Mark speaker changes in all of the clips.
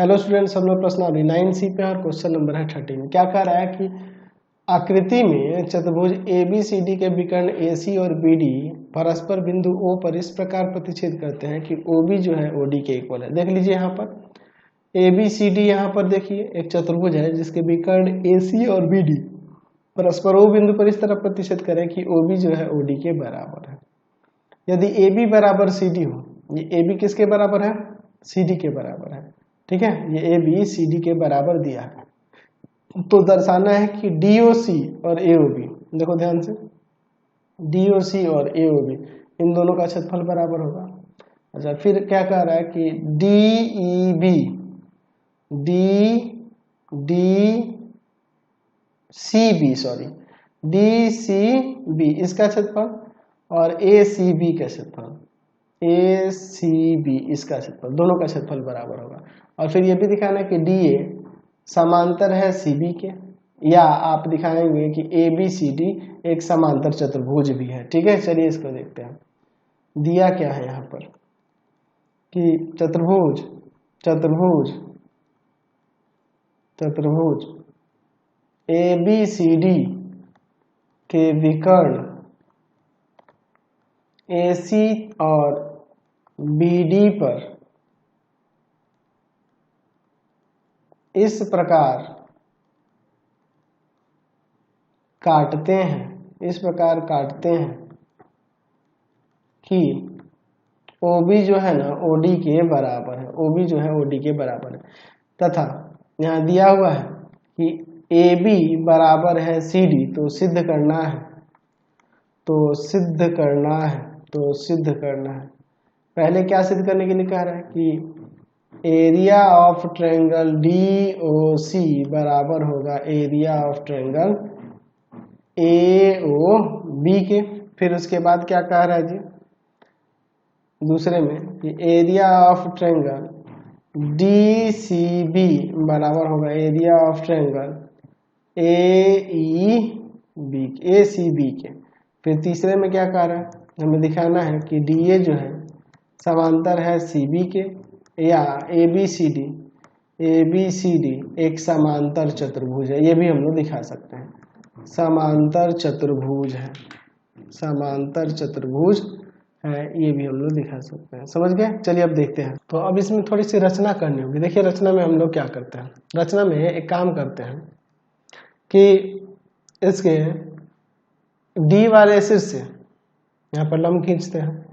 Speaker 1: Hello students, हम लोग प्रश्नावली 9C पे और क्वेश्चन नंबर है 13। क्या कह रहा है कि आकृति में चतुर्भुज ABCD के विकर्ण AC और BD परस्पर बिंदु O पर इस प्रकार प्रतिच्छेद करते हैं कि OB जो है OD के इक्वल है। देख लीजिए यहाँ पर ABCD, यहाँ पर देखिए एक चतुर्भुज है जिसके विकर्ण AC और BD परस्पर O बिंदु पर इस तरह प्रतिच्छेद करें कि OB जो है OD के बराबर है। यदि AB बराबर CD हो, ये AB किसके बराबर है? CD के बराबर है। ठीक है, ये ABCD के बराबर दिया है तो दर्शाना है कि DOC और AOB, देखो ध्यान से, DOC और AOB इन दोनों का क्षेत्रफल बराबर होगा। अच्छा, फिर क्या कह रहा है कि DCB इसका क्षेत्रफल और ACB का क्षेत्रफल, ACB इसका क्षेत्रफल, दोनों का क्षेत्रफल बराबर होगा। और फिर ये भी दिखाना है कि DA समांतर है CB के, या आप दिखाएंगे कि ABCD एक समांतर चतुर्भुज भी है। ठीक है, चलिए इसको देखते हैं। दिया क्या है यहाँ पर कि चतुर्भुज ABCD के विकर्ण AC और BD पर इस प्रकार काटते हैं कि OB जो है ना OD के बराबर है, OB जो है OD के बराबर है, तथा यहाँ दिया हुआ है कि AB बराबर है CD, तो सिद्ध करना है। पहले क्या सिद्ध करने के लिए कह रहा है कि एरिया ऑफ ट्रायंगल DOC बराबर होगा एरिया ऑफ ट्रायंगल AOB के। फिर उसके बाद क्या कह रहा है जी दूसरे में कि एरिया ऑफ ट्रायंगल DCB बराबर होगा एरिया ऑफ ट्रायंगल ACB के। फिर तीसरे में क्या कह रहा है, हमें दिखाना है कि DA जो है समांतर है CB के, या ABCD एक समांतर चतुर्भुज है। ये भी हम लोग दिखा सकते हैं, समांतर चतुर्भुज है, ये भी हम लोग दिखा सकते हैं। समझ गए? चलिए अब देखते हैं। तो अब इसमें थोड़ी सी रचना करनी होगी। देखिए रचना में हम लोग क्या करते हैं, रचना में एक काम करते हैं कि इसके D वाले शीर्ष से यहाँ पर लंब खींचते हैं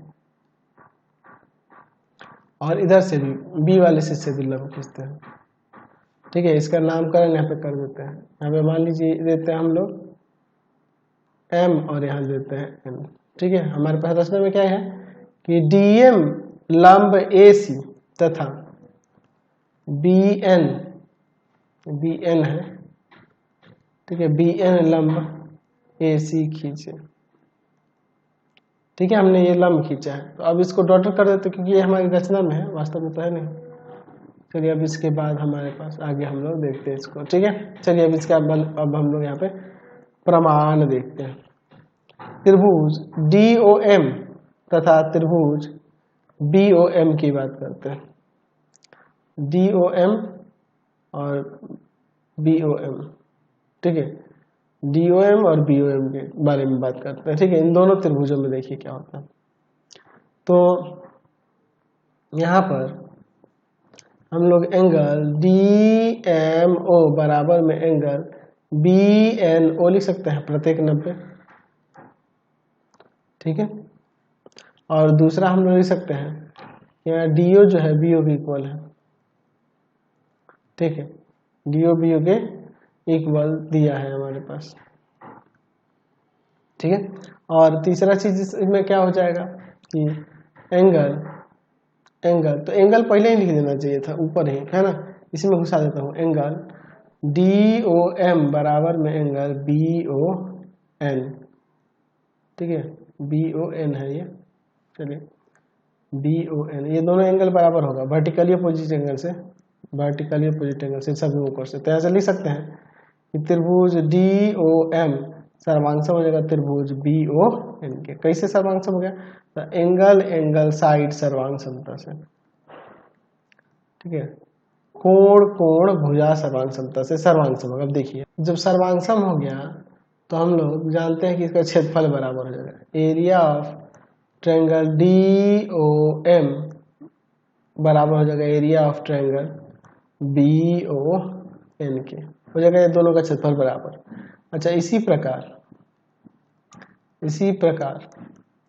Speaker 1: और इधर से भी B वाले शीर्ष से भी लंब खींचते हैं। ठीक है, इसका नामकरण यहाँ पे कर देते हैं। यहाँ पे मान लीजिए देते हैं हम लोग M और यहाँ देते हैं N। ठीक है, हमारे पास रचना में क्या है कि DM लंब AC तथा BN है। ठीक है, BN लंब AC खींचे। ठीक है, हमने ये लंब खींचा है, तो अब इसको डॉट कर देते क्योंकि ये हमारी रचना में है, वास्तव में तो है नहीं। चलिए अब इसके बाद हमारे पास आगे हम लोग देखते हैं इसको। ठीक है, चलिए अब इसका अब हम लोग यहाँ पे प्रमाण देखते हैं। त्रिभुज DOM तथा त्रिभुज BOM की बात करते हैं। DOM और BOM, ठीक है, DOM और BOM के बारे में बात करते हैं। ठीक है, इन दोनों त्रिभुजों में देखिए क्या होता है। तो यहाँ पर हम लोग एंगल DMO बराबर में एंगल BNO लिख सकते हैं, प्रत्येक 90। ठीक है, और दूसरा हम लोग लिख सकते हैं यहाँ DO जो है BO के इक्वल है। ठीक है, DO BO के इक्वल दिया है हमारे पास। ठीक है, और तीसरा चीज इसमें क्या हो जाएगा कि एंगल तो एंगल पहले ही लिख देना चाहिए था, ऊपर ही है ना, इसी में घुसा देता हूँ। एंगल DOM बराबर में एंगल BON। ठीक है, BON है ये। चलिए BON, ये दोनों एंगल बराबर होगा वर्टिकली अपोजिट एंगल से, सभी ऊपर से। तो ऐसे लिख सकते हैं कि त्रिभुज DOM सर्वांशम हो जाएगा त्रिभुज BON के। कैसे सर्वांशम हो गया? तो एंगल साइड सर्वांग समता से। ठीक है, कोण भुजा सर्वांग समता से सर्वांग सम। अब देखिए जब सर्वांग सम हो गया तो हम लोग जानते हैं कि इसका क्षेत्रफल बराबर हो जाएगा एरिया ऑफ ट्रायंगल DOM बराबर हो जाएगा एरिया ऑफ ट्रायंगल BON के, हो जाएगा ये दोनों का क्षेत्रफल बराबर। अच्छा इसी प्रकार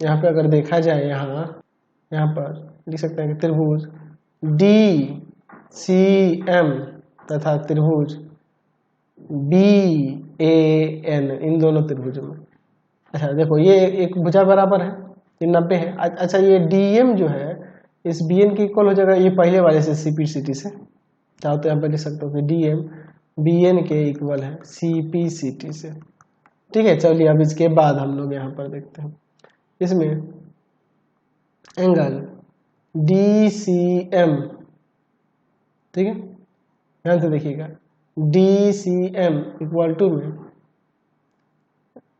Speaker 1: यहाँ पे अगर देखा जाए यहाँ पर लिख सकते हैं कि त्रिभुज DCM तथा त्रिभुज BAN इन दोनों त्रिभुजों में, अच्छा देखो ये एक भुजा बराबर है, ये 90 है। अच्छा ये DM जो है इस BN के इक्वल हो जाएगा, ये पहले वाले से CPCT से, चाहो तो यहाँ पे लिख सकते हो कि DM BN के इक्वल है CPCT से। ठीक है, चलिए अब इसके बाद हम लोग यहाँ पर देखते हैं इसमें एंगल DCM, ठीक है ध्यान से देखिएगा DCM इक्वल टू में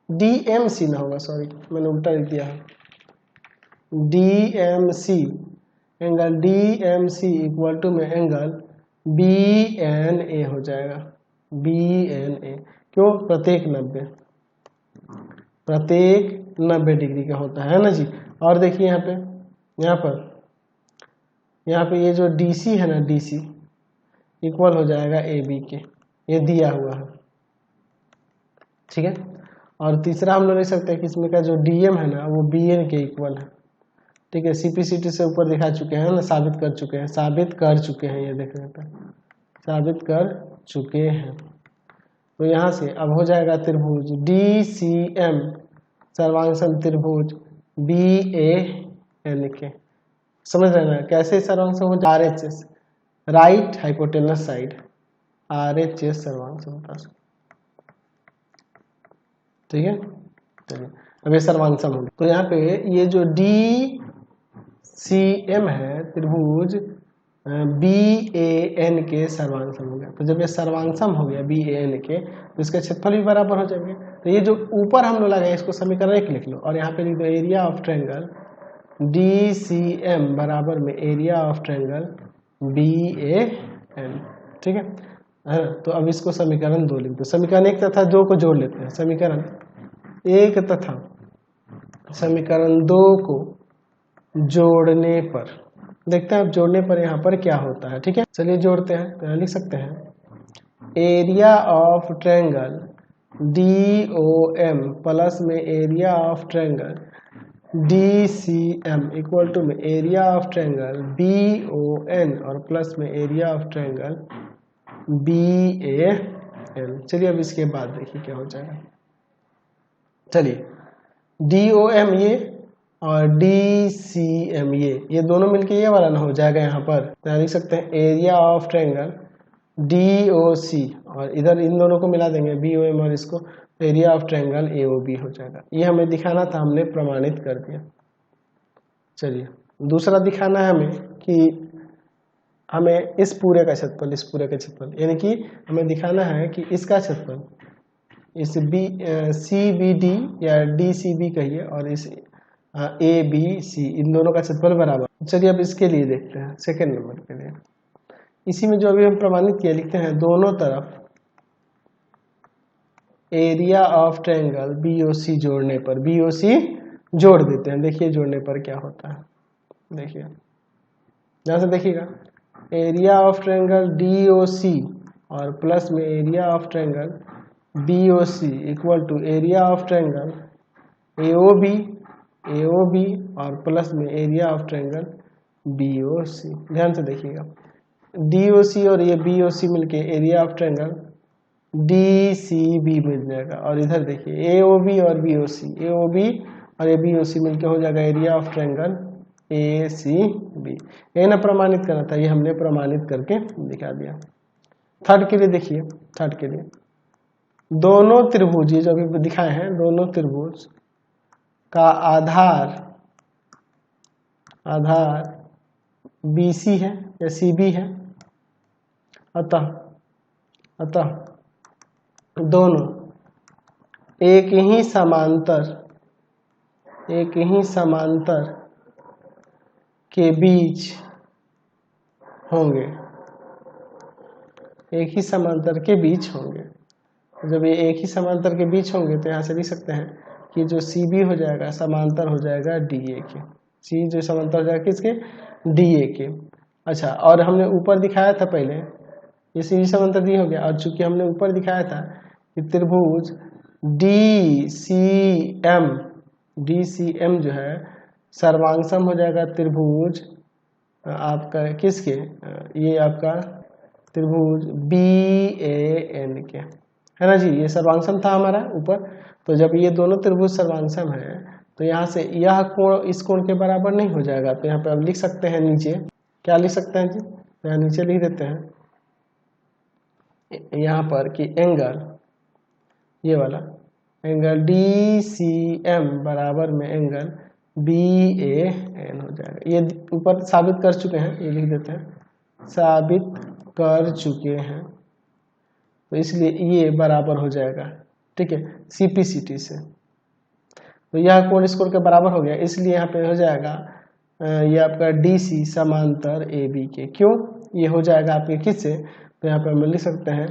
Speaker 1: DMC ना होगा, सॉरी मैंने उल्टा लिख दिया है, DMC angle DMC equal to में एंगल BNA हो जाएगा BNA। क्यों? प्रत्येक 90 डिग्री का होता है ना जी। और देखिए यहाँ पे ये जो DC है ना DC इक्वल हो जाएगा AB के, ये दिया हुआ है, ठीक है। और तीसरा हम लोग लिख सकते हैं कि इसमें का जो DM है ना वो BN के इक्वल है, ठीक है। CPCT से ऊपर दिखा चुके हैं ना, साबित कर चुके हैं ये देख लेते हैं, साबित कर चुके हैं। तो यहाँ से अब हो जाएगा त्रिभुज DCM सर्वांग सम त्रिभुज BAN के, समझ रहे ना कैसे सर्वांग सम हो जाए, RHS right hypotenuse side RHS सर्वांग समता से, ठीक है। चलिए अब ये सर्वांग सम हो गया। तो यहाँ पे ये जो DCM है त्रिभुज BAN के सर्वांग सम हो गया। तो जब ये सर्वांग सम हो गया BAN के तो इसका क्षेत्रफल भी बराबर हो जाएंगे। तो ये जो ऊपर हम लोग लगाए इसको समीकरण 1 लिख लो और यहाँ पे लिख दो एरिया ऑफ ट्रायंगल DCM बराबर में एरिया ऑफ ट्रायंगल BAN, ठीक है। तो अब इसको समीकरण 2 लिख दो, समीकरण 1 तथा 2 को जोड़ लेते हैं, समीकरण 1 तथा समीकरण 2 को जोड़ने पर देखते हैं अब जोड़ने पर यहाँ पर क्या होता है, ठीक है। चलिए जोड़ते हैं, तो यहाँ लिख सकते हैं area of triangle DOM plus में area of triangle DCM equal to में एरिया ऑफ ट्रायंगल BON और प्लस में एरिया ऑफ ट्रायंगल BAN। चलिए अब इसके बाद देखिए क्या हो जाएगा। चलिए DOM ये और DCM ये दोनों मिलके ये वाला ना हो जाएगा, यहाँ पर यहाँ लिख सकते हैं एरिया ऑफ ट्रायंगल DOC और इधर इन दोनों को मिला देंगे BOM और इसको एरिया ऑफ ट्रायंगल AOB हो जाएगा। ये हमें दिखाना था, हमने प्रमाणित कर दिया। चलिए दूसरा दिखाना है हमें कि हमें इस पूरे का क्षेत्रफल यानी कि हमें दिखाना है कि इसका क्षेत्रफल इस CBD या DCB कहिए और इस ABC इन दोनों का क्षेत्रफल बराबर। चलिए अब इसके लिए देखते हैं सेकेंड नंबर के लिए, इसी में जो अभी हम प्रमाणित किया लिखते हैं दोनों तरफ एरिया ऑफ ट्रायंगल BOC जोड़ने पर BOC जोड़ देते हैं। देखिए जोड़ने पर क्या होता है, देखिए यहाँ से देखिएगा एरिया ऑफ ट्रायंगल DOC और प्लस में area of triangle BOC equal to area of triangle AOB और प्लस में एरिया ऑफ ट्रायंगल BOC। ध्यान से देखिएगा DOC और ये BOC मिलके एरिया ऑफ ट्रायंगल DCB मिल जाएगा और इधर देखिए AOB और AOB और BOC मिलके हो जाएगा एरिया ऑफ ट्रायंगल ACB। ये ना प्रमाणित करना था, ये हमने प्रमाणित करके दिखा दिया। थर्ड के लिए देखिए, थर्ड के लिए दोनों त्रिभुज जो अभी दिखाए हैं दोनों त्रिभुज का आधार BC है या CB है, अतः दोनों एक ही समांतर के बीच होंगे, एक ही समांतर के बीच होंगे। जब ये एक ही समांतर के बीच होंगे तो यहाँ से लिख सकते हैं कि जो सी बी हो जाएगा समांतर हो जाएगा डी ए के। सी जो समांतर हो जाएगा किसके, डी ए के। अच्छा, और हमने ऊपर दिखाया था पहले ये सी बी समांतर डी हो गया, और चूंकि हमने ऊपर दिखाया था कि त्रिभुज डी सी एम जो है सर्वांगसम हो जाएगा त्रिभुज आपका किसके, ये आपका त्रिभुज बी ए एन के, है ना जी। ये सर्वांगसम था हमारा ऊपर। तो जब ये दोनों त्रिभुज सर्वांगसम है तो यहाँ से यह कोण इस कोण के बराबर नहीं हो जाएगा। तो यहाँ पे अब लिख सकते हैं नीचे, क्या लिख सकते हैं जी, तो यहाँ नीचे लिख देते हैं यहाँ पर कि एंगल, ये वाला एंगल डी सी एम बराबर में एंगल बी ए एन हो जाएगा। ये ऊपर साबित कर चुके हैं, ये लिख देते हैं साबित कर चुके हैं, तो इसलिए ये बराबर हो जाएगा, ठीक है, सीपीसीटी से। तो यह कोण इस कोण के बराबर हो गया, इसलिए यहाँ पे हो जाएगा ये आपका डी सी समांतर ए बी के। क्यों, ये हो जाएगा आपके किससे, तो यहाँ पे हम लिख सकते हैं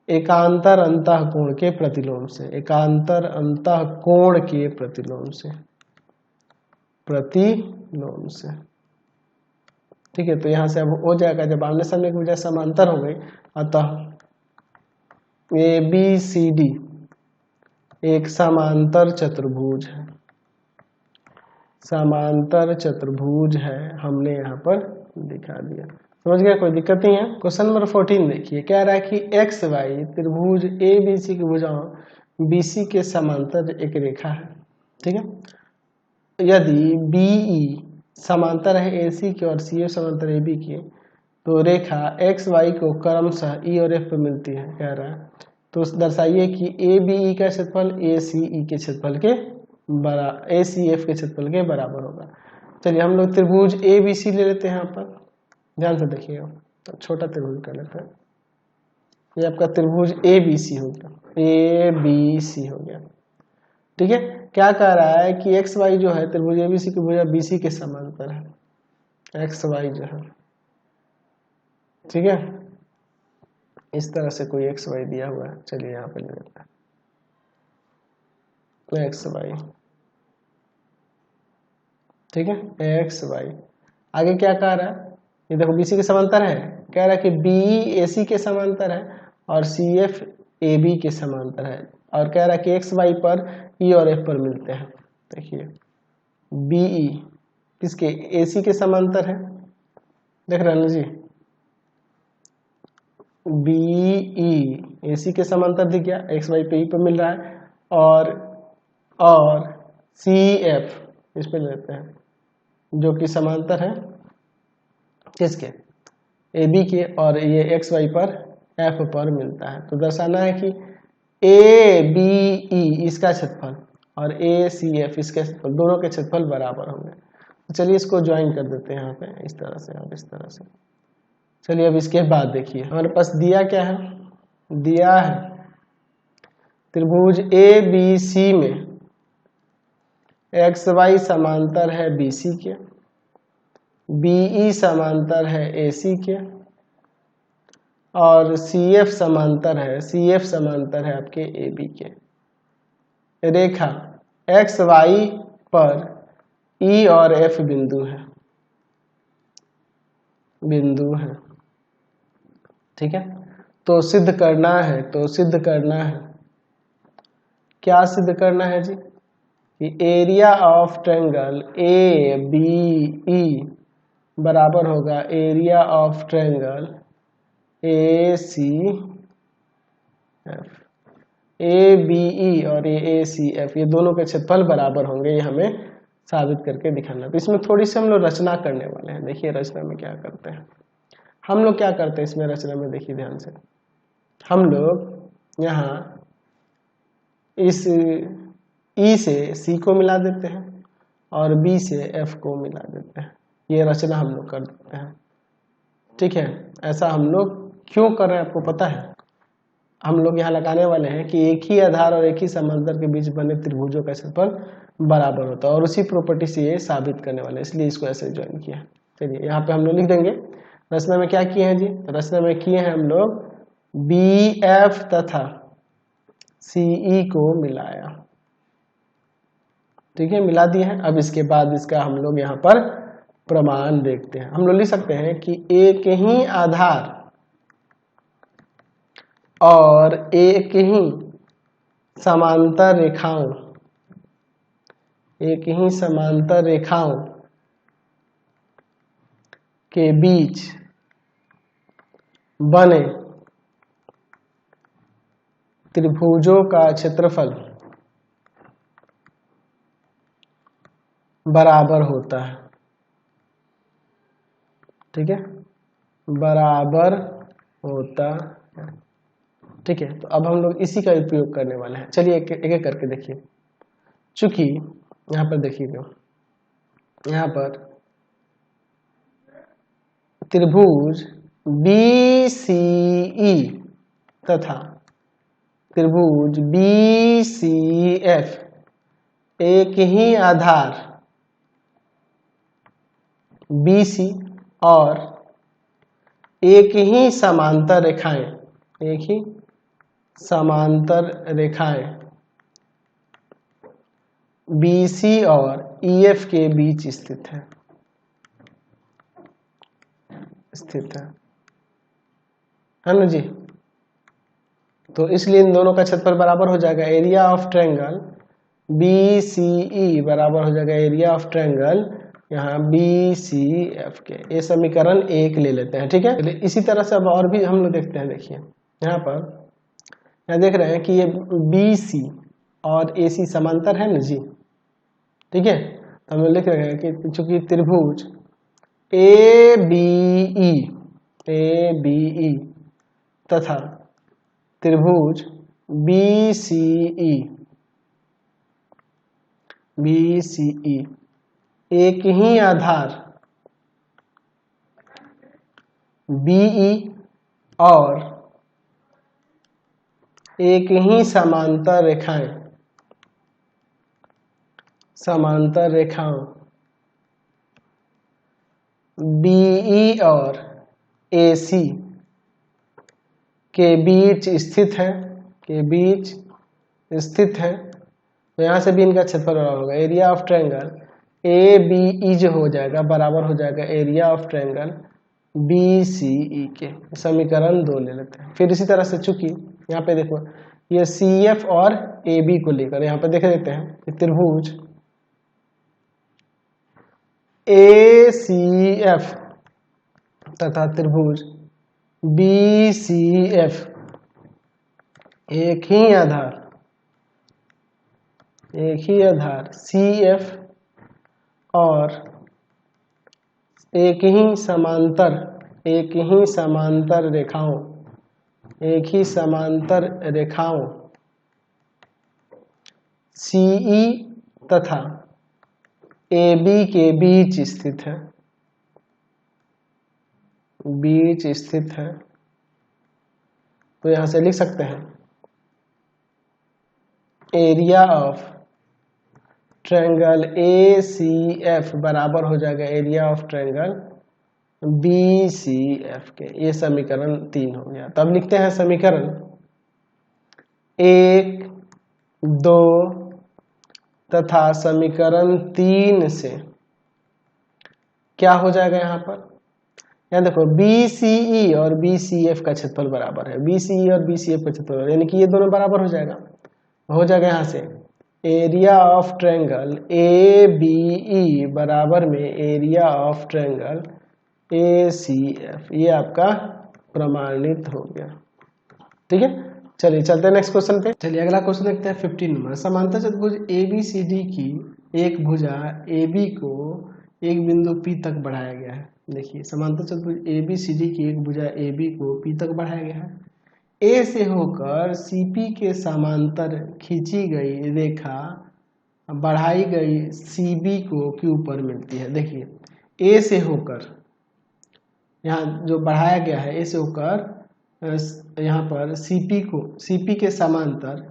Speaker 1: एकांतर अंतःकोण के प्रतिलोम से, एकांतर अंतःकोण के प्रतिलोम से, प्रतिलोम से, ठीक है। तो यहाँ से अब हो जाएगा, जब आमने सामने की वजह समांतर हो गई, अतः ए बी सी डी एक समांतर चतुर्भुज है, समांतर चतुर्भुज है, हमने यहाँ पर दिखा दिया। समझ गया, कोई दिक्कत नहीं है। क्वेश्चन नंबर 14 देखिए, कह रहा है कि एक्स वाई त्रिभुज ए बी सी की भुजाओं बी सी के समांतर एक रेखा है, ठीक है। यदि बी ई समांतर है ए सी के और सी एफ समांतर ए बी के, तो रेखा एक्स वाई को क्रमशः ई और एफ पर मिलती है, कह रहा है। तो दर्शाइए कि ए बी ई का क्षेत्रफल ए सी ई के क्षेत्रफल के ए सी एफ के क्षेत्रफल के बराबर होगा। चलिए हम लोग त्रिभुज ए बी सी ले लेते हैं। यहाँ पर ध्यान से देखिएगा, तो छोटा त्रिभुज कर लेते हैं। ये आपका त्रिभुज ए बी सी हो गया, ए बी सी हो गया, ठीक है। क्या कह रहा है कि एक्स वाई जो है त्रिभुज ए बी सी की भुजा बी सी के समांतर है, एक्स वाई जो है, ठीक है। इस तरह से कोई एक्स वाई दिया हुआ है, चलिए यहाँ पे ले लेते हैं एक्स वाई, ठीक है, एक्स वाई। आगे क्या कह रहा है, ये देखो बीसी के समांतर है, कह रहा है कि बी ए सी के समांतर है और सी एफ ए बी के समांतर है, और कह रहा है कि एक्स वाई पर ई और एफ पर मिलते हैं। देखिए बी ई किसके, ए सी के समांतर है, देख रहे हैं ना जी, बी ई ए सी के समांतर दिख गया, एक्स वाई पे ई पर मिल रहा है, और सी एफ इस पे लेते हैं जो कि समांतर है किसके, ए बी के, और ये एक्स वाई पर एफ पर मिलता है। तो दर्शाना है कि ए बी ई इसका क्षेत्रफल और ए सी एफ इसके क्षेत्रफल, दोनों के क्षेत्रफल बराबर होंगे। तो चलिए इसको ज्वाइन कर देते हैं यहाँ पे इस तरह से और इस तरह से। चलिए अब इसके बाद देखिए हमारे पास दिया क्या है, दिया है त्रिभुज ए बी सी में एक्स वाई समांतर है बी सी के, बीई समांतर है AC के, और CF समांतर है आपके AB के। रेखा XY पर E और F बिंदु है, ठीक है। तो सिद्ध करना है, क्या सिद्ध करना है जी, कि एरिया ऑफ ट्रायंगल ABE बराबर होगा area of triangle ACF। ABE और ACF ये दोनों के क्षेत्रफल बराबर होंगे, ये हमें साबित करके दिखाना। तो इसमें थोड़ी सी हम लोग रचना करने वाले हैं। देखिए रचना में क्या करते हैं हम लोग, क्या करते हैं इसमें रचना में, देखिए ध्यान से। हम लोग यहाँ इस E से C को मिला देते हैं और B से F को मिला देते हैं, ये रचना हम लोग कर देते हैं, ठीक है। ऐसा हम लोग क्यों कर रहे हैं आपको पता है, हम लोग यहाँ लगाने वाले हैं कि एक ही आधार और एक ही समांतर के बीच बने त्रिभुजों का क्षेत्रफल बराबर होता है, और उसी प्रॉपर्टी से ये साबित करने वाले हैं, इसलिए इसको ऐसे ज्वाइन किया। चलिए यहाँ पे हम लोग लिख देंगे रचना में क्या किए हैं जी, रचना में किए हैं हम लोग BF तथा CE को मिलाया। ठीक है, मिला दिए हैं। अब इसके बाद इसका हम लोग यहाँ पर प्रमाण देखते हैं। हम लोग लिख सकते हैं कि एक ही आधार और एक ही समांतर रेखाओं, एक ही समांतर रेखाओं के बीच बने त्रिभुजों का क्षेत्रफल बराबर होता है। ठीक है, बराबर होता है। ठीक है, तो अब हम लोग इसी का उपयोग करने वाले हैं। चलिए एक एक करके देखिए। चूंकि यहाँ पर देखिए, यहाँ पर त्रिभुज BCE तथा त्रिभुज BCF एक ही आधार BC और एक ही समांतर रेखाएं, एक ही समांतर रेखाएं BC और EF के बीच स्थित है, है ना जी। तो इसलिए इन दोनों का क्षेत्रफल बराबर हो जाएगा एरिया ऑफ ट्रायंगल BCE बराबर हो जाएगा एरिया ऑफ ट्रायंगल यहाँ BCF के। ये समीकरण 1 ले लेते हैं। ठीक है, इसी तरह से अब और भी हम लोग देखते हैं। देखिए यहाँ पर, यहाँ देख रहे हैं कि ये BC और AC समांतर है ना जी। ठीक है, तो हम लोग लिख रहे हैं कि चूंकि त्रिभुज ABE तथा त्रिभुज BCE एक ही आधार BE और एक ही समांतर रेखाओं BE और AC के बीच स्थित है, तो यहाँ से भी इनका क्षेत्रफल बराबर होगा एरिया ऑफ ट्रायंगल ABE जो हो जाएगा बराबर हो जाएगा एरिया ऑफ ट्रायंगल BCE के। समीकरण 2 ले लेते हैं। फिर इसी तरह से चूंकि यहाँ पे देखो ये CF और AB को लेकर यहाँ पे देख लेते हैं कि त्रिभुज ACF तथा त्रिभुज BCF एक ही आधार CF और एक ही समांतर रेखाओं CE तथा AB के बीच स्थित है। तो यहां से लिख सकते हैं एरिया ऑफ ट्रायंगल ACF बराबर हो जाएगा एरिया ऑफ ट्रायंगल BCF के। ये समीकरण 3 हो गया। तब लिखते हैं समीकरण 1, 2 तथा समीकरण 3 से क्या हो जाएगा। यहाँ पर यहाँ देखो BCE और BCF का क्षेत्रफल बराबर है, BCE और BCF का क्षेत्रफल, यानी कि ये दोनों बराबर हो जाएगा यहाँ से एरिया ऑफ ट्रायंगल ABE बराबर में एरिया ऑफ ट्रायंगल ACF। ये आपका प्रमाणित हो गया। ठीक है, चलिए चलते हैं नेक्स्ट क्वेश्चन पे। चलिए अगला क्वेश्चन देखते हैं 15 नंबर। समांतर चतुर्भुज ABCD की एक भुजा AB को एक बिंदु P तक बढ़ाया गया है। देखिए समांतर चतुर्भुज ABCD की एक भुजा AB को P तक बढ़ाया गया है। A से होकर CP के समांतर खींची गई रेखा बढ़ाई गई CB को Q पर मिलती है। देखिए A से होकर, यहाँ जो बढ़ाया गया है A से होकर यहाँ पर CP के समांतर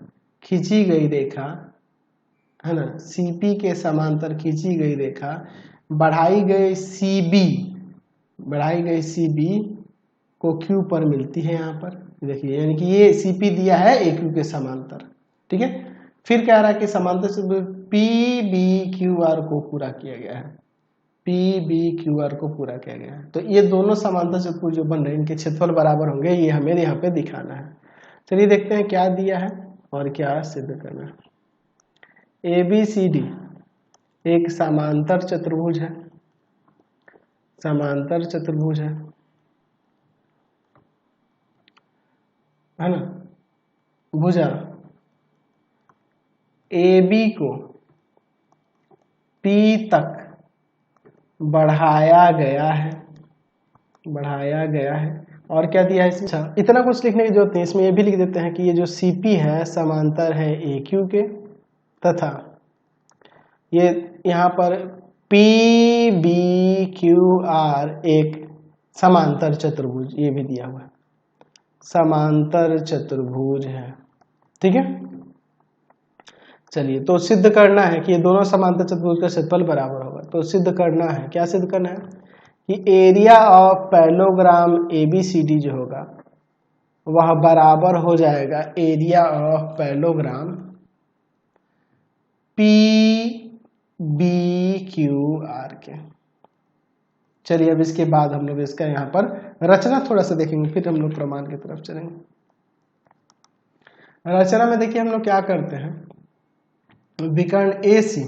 Speaker 1: खींची गई रेखा है ना, CP के समांतर खींची गई रेखा बढ़ाई गई CB को क्यू पर मिलती है यहाँ पर, देखिए यानी कि ये सीपी दिया है ए क्यू के समांतर, ठीक है। फिर कह रहा है कि समांतर चतुर्भुज पी बी क्यू आर को पूरा किया गया है, पी बी क्यू आर को पूरा किया गया है। तो ये दोनों समांतर चतुर्भुज जो बन रहे हैं इनके क्षेत्रफल बराबर होंगे, ये हमें यहाँ पे दिखाना है। चलिए देखते हैं क्या दिया है और क्या सिद्ध करना है। ए बी सी डी एक समांतर चतुर्भुज है, समांतर चतुर्भुज है ना। भुजा ए बी को पी तक बढ़ाया गया है, बढ़ाया गया है। और क्या दिया है इसमें? अच्छा, इतना कुछ लिखने की जरूरत नहीं, इसमें ये भी लिख देते हैं कि ये जो सीपी है समांतर है ए क्यू के, तथा ये यहाँ पर पी बी क्यू आर एक समांतर चतुर्भुज, ये भी दिया हुआ है, समांतर चतुर्भुज है, ठीक है। चलिए तो सिद्ध करना है कि ये दोनों समांतर चतुर्भुज का क्षेत्रफल बराबर होगा। तो सिद्ध करना है, क्या सिद्ध करना है कि एरिया ऑफ पैरेललोग्राम ABCD जो होगा वह बराबर हो जाएगा एरिया ऑफ पैरेललोग्राम PBQR के। चलिए अब इसके बाद हम लोग इसका यहाँ पर रचना थोड़ा सा देखेंगे, फिर हम लोग प्रमाण की तरफ चलेंगे। रचना में देखिए हम लोग क्या करते हैं, विकर्ण AC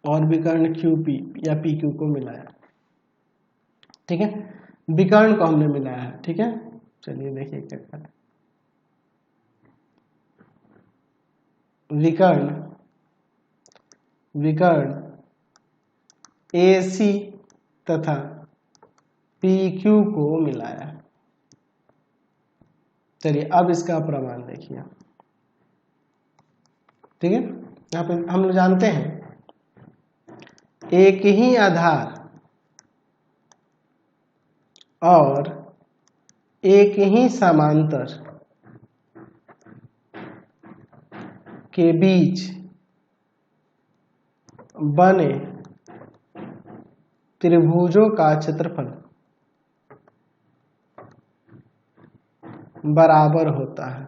Speaker 1: और विकर्ण QP या PQ को मिलाया, ठीक है। विकर्ण को हमने मिलाया है, ठीक है। चलिए देखिए क्या करते हैं। विकर्ण AC तथा PQ को मिलाया। चलिए अब इसका प्रमाण देखिए, ठीक है। यहाँ पे हम लोग जानते हैं एक ही आधार और एक ही समांतर के बीच बने त्रिभुजों का क्षेत्रफल बराबर होता है,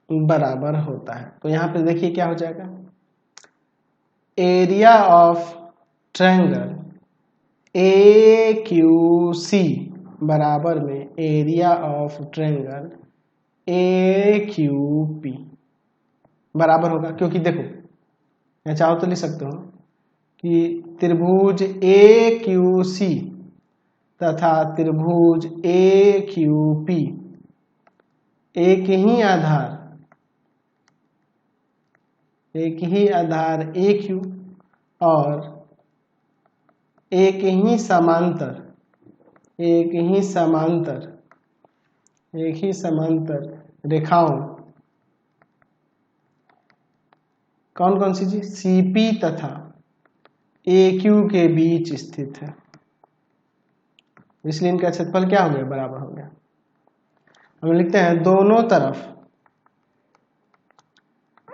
Speaker 1: बराबर होता है। तो यहाँ पे देखिए क्या हो जाएगा, एरिया ऑफ ट्रायंगल AQC बराबर में एरिया ऑफ ट्रायंगल AQP बराबर होगा। क्योंकि देखो मैं चाहो तो लिख सकते हो कि त्रिभुज AQC तथा त्रिभुज AQP एक ही आधार AQ और एक ही समांतर रेखाओं कौन कौन सी चीज CP तथा AQ के बीच स्थित है, इसलिए इनका क्षेत्रफल क्या हो गया, बराबर हो गया। हम लिखते हैं दोनों तरफ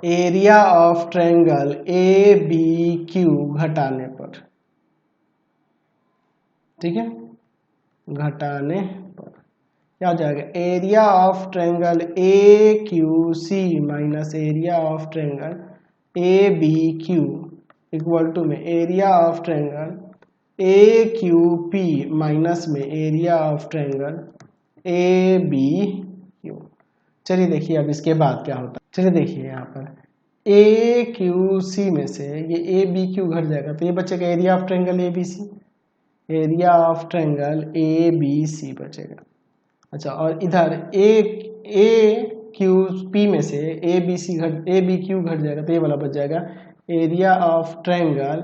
Speaker 1: एरिया ऑफ ट्रायंगल ABQ घटाने पर, ठीक है, घटाने पर क्या हो जाएगा, area of triangle AQC minus area of triangle ABQ equal to में area of triangle AQP minus में एरिया ऑफ ट्रायंगल ABQ। चलिए देखिए अब इसके बाद क्या होता है। चलिए देखिए यहाँ पर AQC में से ये ABQ घट जाएगा तो ये बचेगा area of triangle ABC, area of triangle ABC बचेगा। अच्छा और इधर AQP में से ABQ घट जाएगा तो ये वाला बच जाएगा एरिया ऑफ ट्रायंगल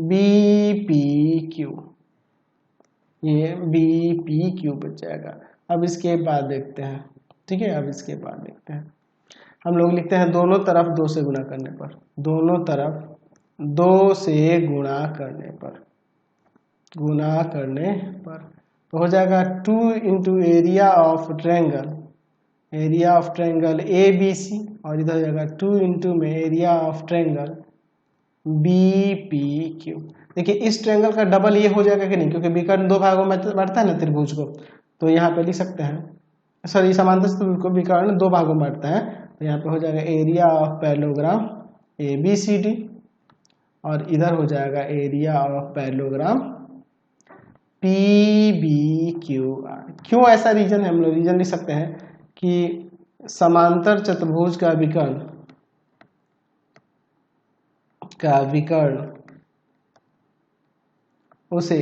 Speaker 1: BPQ, ये BPQ बच जाएगा। अब इसके बाद देखते हैं, ठीक है। अब इसके बाद देखते हैं, हम लोग लिखते हैं दोनों तरफ 2 से गुणा करने पर, दोनों तरफ 2 से गुणा करने पर तो हो जाएगा 2 into area of triangle ABC और इधर जाएगा 2 इंटू में एरिया ऑफ ट्रायंगल BPQ। देखिए इस ट्रायंगल का डबल ये हो जाएगा कि नहीं, क्योंकि विकर्ण दो भागों में बांटता है ना त्रिभुज को, तो यहाँ पे लिख सकते हैं, सॉरी समांतर चतुर्भुज को विकर्ण दो भागों में बांटता है, तो यहाँ पे हो जाएगा एरिया ऑफ पैरेललोग्राम ABCD, और इधर हो जाएगा एरिया ऑफ पैरेललोग्राम PBQR। क्यों ऐसा रीजन है, हम लोग रीजन लिख सकते हैं कि समांतर चतुर्भुज का विकर्ण उसे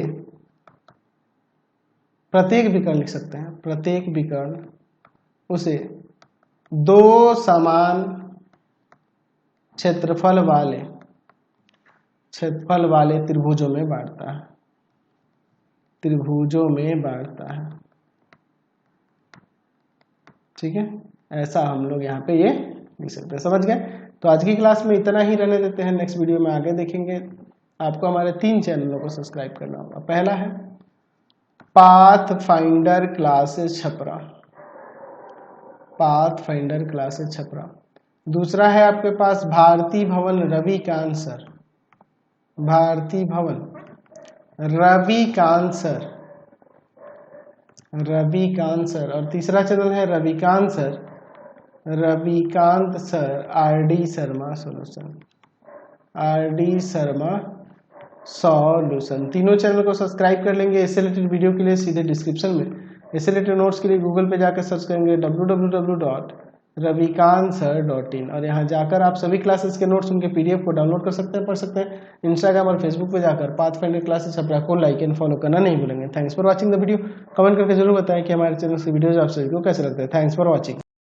Speaker 1: प्रत्येक विकर्ण लिख सकते हैं, प्रत्येक विकर्ण उसे दो समान क्षेत्रफल वाले त्रिभुजों में बांटता है, ठीक है। ऐसा हम लोग यहाँ पे ये लिख सकते हैं, समझ गए। तो आज की क्लास में इतना ही रहने देते हैं, नेक्स्ट वीडियो में आगे देखेंगे। आपको हमारे 3 चैनलों को सब्सक्राइब करना होगा। पहला है पाथफाइंडर क्लासेस छपरा, दूसरा है आपके पास भारती भवन रविकांत सर, और तीसरा चैनल है Ravikant sir RD Sharma solution. तीनों चैनल को सब्सक्राइब कर लेंगे। इससे रिलेटेड वीडियो के लिए सीधे डिस्क्रिप्शन में, इससे रिलेटेड नोट्स के लिए गूगल पे जाकर सर्च करेंगे www.ravikantSir.in, और यहाँ जाकर आप सभी क्लासेस के नोट्स उनके PDF को डाउनलोड कर सकते हैं, पढ़ सकते हैं। इंस्टाग्राम और फेसबुक पे जाकर पाथफाइंडर क्लासेस छपरा को लाइक एंड फॉलो करना नहीं भूलेंगे। Thanks for watching the video. Comment करके जरूर बताएं कि हमारे चैनल की वीडियोज आप सभी को कैसे लगते हैं। Thanks for watching.